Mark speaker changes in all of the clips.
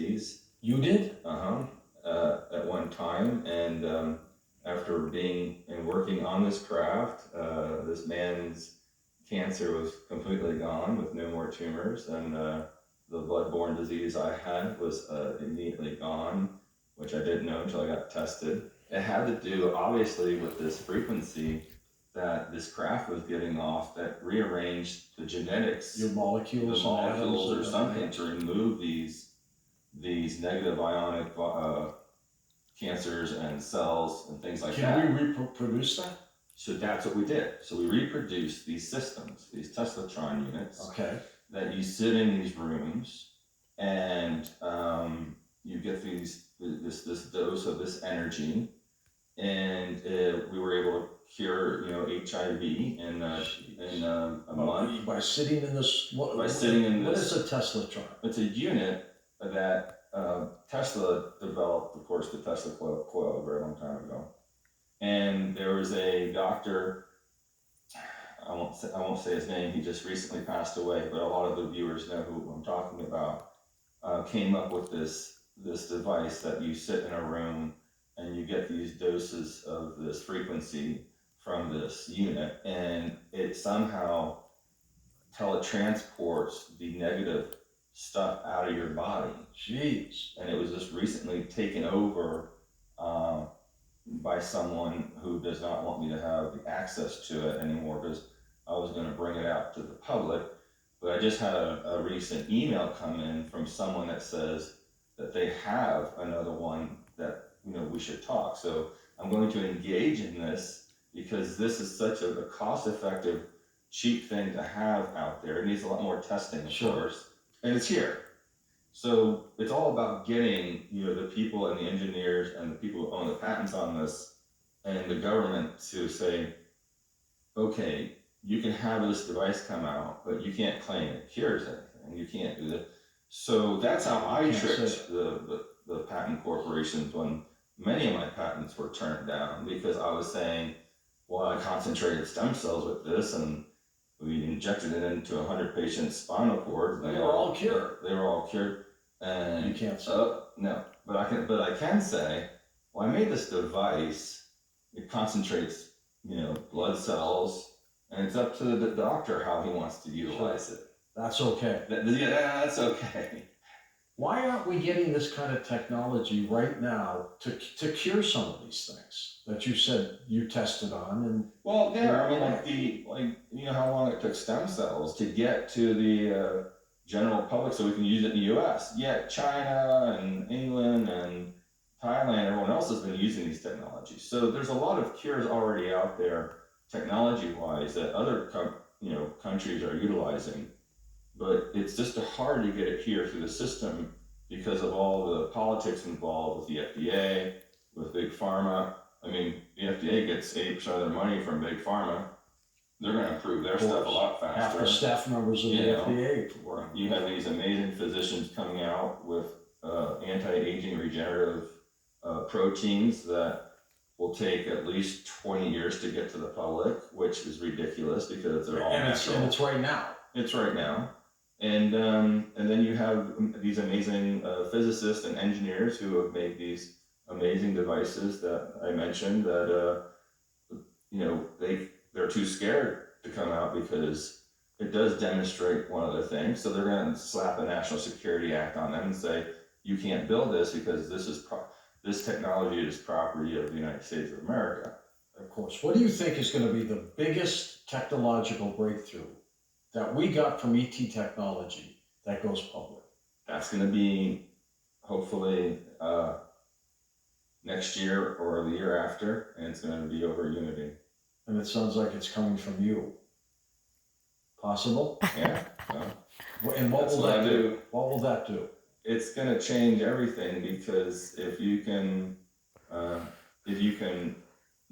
Speaker 1: disease.
Speaker 2: You did?
Speaker 1: At one time, and after being and working on this craft, this man's cancer was completely gone with no more tumors, and the bloodborne disease I had was immediately gone, which I didn't know until I got tested. It had to do, obviously, with this frequency that this craft was giving off that rearranged the genetics,
Speaker 2: Your molecules,
Speaker 1: the molecules or
Speaker 2: atoms,
Speaker 1: something to remove these negative ionic cancers and cells and things like that.
Speaker 2: Can we reproduce that?
Speaker 1: So that's what we did. So we reproduced these systems, these Teslatron units,
Speaker 2: Okay.
Speaker 1: that you sit in these rooms, and you get this dose of this energy, and we were able to cure HIV in a month
Speaker 2: by sitting in this. What is a Teslatron?
Speaker 1: It's a unit that Tesla developed, of course, the Tesla coil a very long time ago, and there was a doctor. I won't say his name. He just recently passed away, but a lot of the viewers know who I'm talking about. Came up with this device that you sit in a room and you get these doses of this frequency from this unit, and it somehow teletransports the negative stuff out of your body.
Speaker 2: Jeez.
Speaker 1: And it was just recently taken over by someone who does not want me to have the access to it anymore, because I was going to bring it out to the public. But I just had a recent email come in from someone that says that they have another one that we should talk. So I'm going to engage in this because this is such a cost-effective, cheap thing to have out there. It needs a lot more testing, of course, and it's here. So it's all about getting the people and the engineers and the people who own the patents on this and the government to say, okay, you can have this device come out, but you can't claim it cures anything. You can't do that. So that's how I tricked the patent corporations when many of my patents were turned down, because I was saying, well, I concentrated stem cells with this, and we injected it into 100-patient spinal cord.
Speaker 2: They were all cured.
Speaker 1: They were all cured. And
Speaker 2: you can't say
Speaker 1: no, but I can say, well, I made this device. It concentrates, blood cells, and it's up to the doctor how he wants to utilize it.
Speaker 2: That's okay.
Speaker 1: That's okay.
Speaker 2: Why aren't we getting this kind of technology right now to cure some of these things that you said you tested on? And
Speaker 1: well, yeah, I mean, how long it took stem cells to get to the general public so we can use it in the U.S. Yet China and England and Thailand, everyone else has been using these technologies. So there's a lot of cures already out there, technology-wise, that other countries are utilizing. But it's just hard to get it here through the system because of all the politics involved with the FDA, with Big Pharma. I mean, the FDA gets 80% of their money from Big Pharma. They're going to improve their stuff a lot faster.
Speaker 2: Half the staff members of the FDA.
Speaker 1: You have these amazing physicians coming out with anti-aging regenerative proteins that will take at least 20 years to get to the public, which is ridiculous because they're all natural.
Speaker 2: And it's right now.
Speaker 1: It's right now. And then you have these amazing physicists and engineers who have made these amazing devices that I mentioned that they're too scared to come out because it does demonstrate one other thing. So they're going to slap a National Security Act on them and say, you can't build this because this technology is property of the United States of America.
Speaker 2: Of course. What do you think is going to be the biggest technological breakthrough that we got from ET technology that goes public?
Speaker 1: That's going to be hopefully next year or the year after, and it's going to be over Unity.
Speaker 2: And it sounds like it's coming from you. Possible?
Speaker 1: Yeah.
Speaker 2: And what will that do? What will that do?
Speaker 1: It's going to change everything, because if you can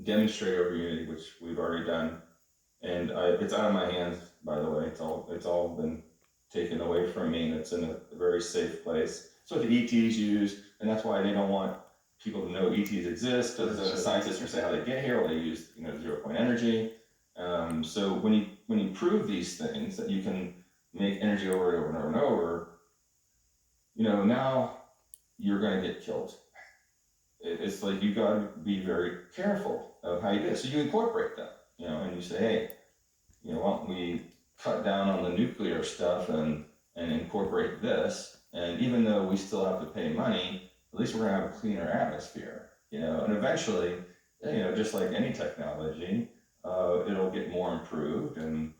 Speaker 1: demonstrate over Unity, which we've already done, and it's out of my hands, by the way. It's all been taken away from me, and it's in a very safe place. So the ETs use, and that's why they don't want people to know ETs exist, because the scientists are saying how they get here. Well, they use 0-point energy. So when you prove these things that you can make energy over and over and over and over, now you're gonna get killed. It's like you gotta be very careful of how you do it. So you incorporate them, and you say, hey, why don't we cut down on the nuclear stuff and incorporate this? And even though we still have to pay money, at least we're gonna have a cleaner atmosphere, and eventually, just like any technology, it'll get more improved and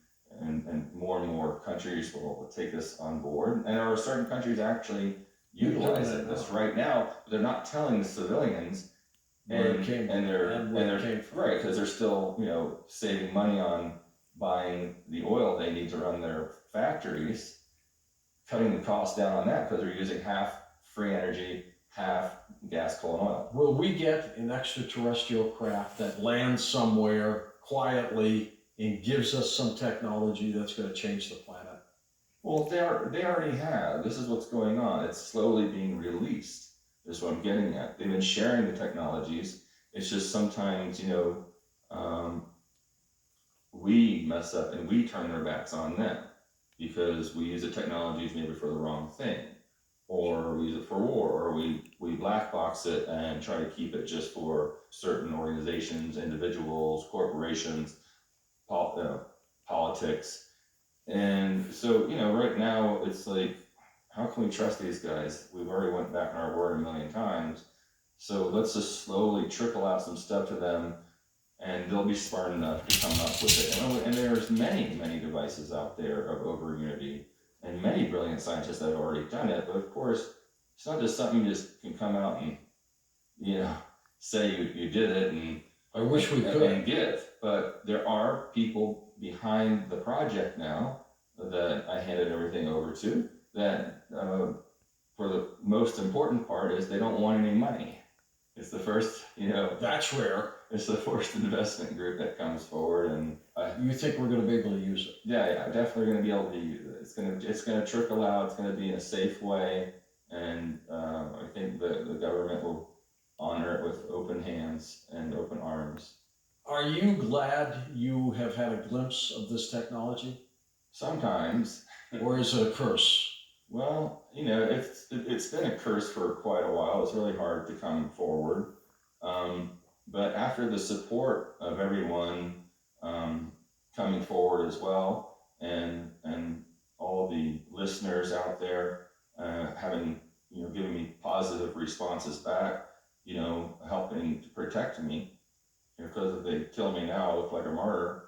Speaker 1: more countries will take this on board. And there are certain countries actually utilizing this right now, but they're not telling the civilians.
Speaker 2: Where it came
Speaker 1: And they're
Speaker 2: and where it came from.
Speaker 1: right, because they're still saving money on buying the oil they need to run their factories, cutting the cost down on that because they're using half free energy, half gas, coal, and oil.
Speaker 2: Will we get an extraterrestrial craft that lands somewhere quietly and gives us some technology that's going to change the planet?
Speaker 1: Well, they already have. This is what's going on. It's slowly being released. Is what I'm getting at. They've been sharing the technologies. It's just sometimes, we mess up and we turn their backs on them because we use the technologies maybe for the wrong thing, or we use it for war, or we black box it and try to keep it just for certain organizations, individuals, corporations, politics. And so, right now it's like, how can we trust these guys? We've already went back on our word a million times. So let's just slowly trickle out some stuff to them, and they'll be smart enough to come up with it. And there's many, many devices out there of over Unity, and many brilliant scientists that have already done it. But of course, it's not just something you just can come out and, say you did it and
Speaker 2: I wish we could.
Speaker 1: and give. But there are people behind the project now that I handed everything over to that, for the most important part, is they don't want any money. It's the first,
Speaker 2: That's rare.
Speaker 1: it's the first investment group that comes forward, and
Speaker 2: You think we're going to be able to use it?
Speaker 1: yeah, definitely going to be able to use it. It's gonna trickle out. It's going to be in a safe way, and I think the government will honor it with open hands and open arms.
Speaker 2: Are you glad you have had a glimpse of this technology,
Speaker 1: Sometimes,
Speaker 2: or is it a curse?
Speaker 1: well, it's been a curse for quite a while. It's really hard to come forward. But after the support of everyone coming forward as well, and all the listeners out there having given me positive responses back, helping to protect me, because if they kill me now, I look like a martyr.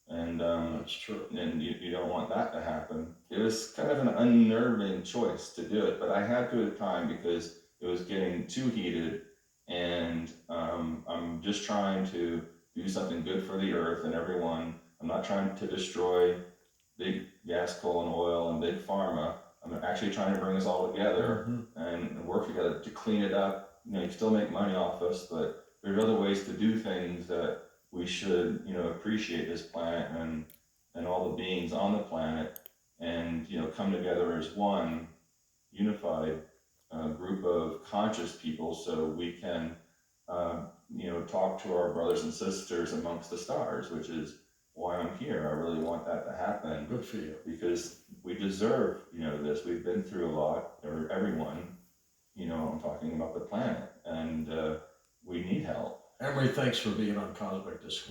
Speaker 1: And
Speaker 2: That's true.
Speaker 1: and you don't want that to happen. It was kind of an unnerving choice to do it, but I had to at the time because it was getting too heated, and I'm just trying to do something good for the earth and everyone. I'm not trying to destroy big gas, coal, and oil and big pharma. I'm actually trying to bring us all together and work together to clean it up. You can still make money off us, but there's other ways to do things that we should, appreciate this planet and all the beings on the planet, and come together as one unified group of conscious people, so we can, talk to our brothers and sisters amongst the stars, which is why I'm here. I really want that to happen.
Speaker 2: Good for you.
Speaker 1: Because we deserve, this. We've been through a lot, or everyone. I'm talking about the planet, and we need help.
Speaker 2: Emery, thanks for being on Cosmic Discord.